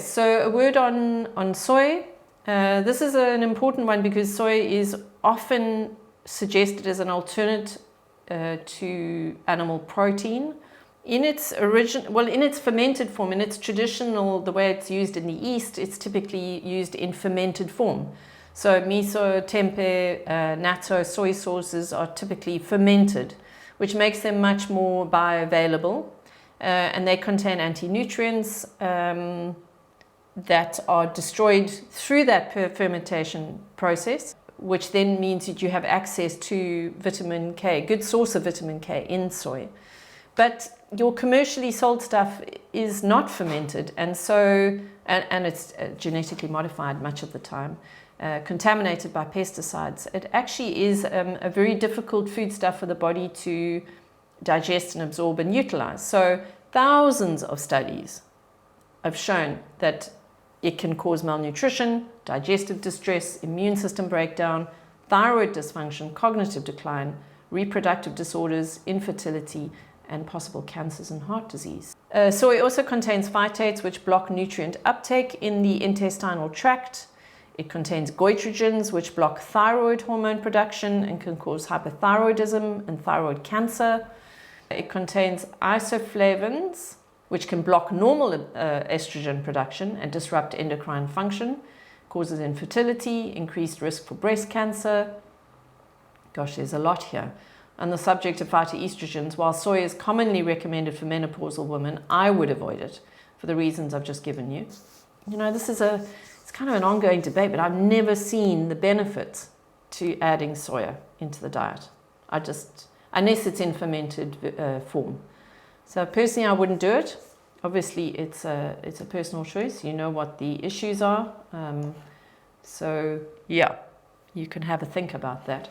So a word on soy. This is an important one because soy is often suggested as an alternate to animal protein. In its fermented form, in its traditional, the way it's used in the East, it's typically used in fermented form. So miso, tempeh, natto, soy sauces are typically fermented, which makes them much more bioavailable. And they contain anti-nutrients that are destroyed through that fermentation process, which then means that you have access to vitamin K, a good source of vitamin K in soy. But your commercially sold stuff is not fermented, and it's genetically modified much of the time, contaminated by pesticides. It actually is a very difficult foodstuff for the body to digest and absorb and utilize. So thousands of studies have shown that it can cause malnutrition, digestive distress, immune system breakdown, thyroid dysfunction, cognitive decline, reproductive disorders, infertility, and possible cancers and heart disease. Soy also contains phytates which block nutrient uptake in the intestinal tract. It contains goitrogens which block thyroid hormone production and can cause hypothyroidism and thyroid cancer. It contains isoflavones which can block normal estrogen production and disrupt endocrine function, causes infertility, increased risk for breast cancer. Gosh, there's a lot here. On the subject of phytoestrogens, while soy is commonly recommended for menopausal women, I would avoid it for the reasons I've just given you. You know, it's kind of an ongoing debate, but I've never seen the benefits to adding soya into the diet. Unless it's in fermented form. So personally, I wouldn't do it. Obviously, it's a personal choice. You know what the issues are. So yeah, you can have a think about that.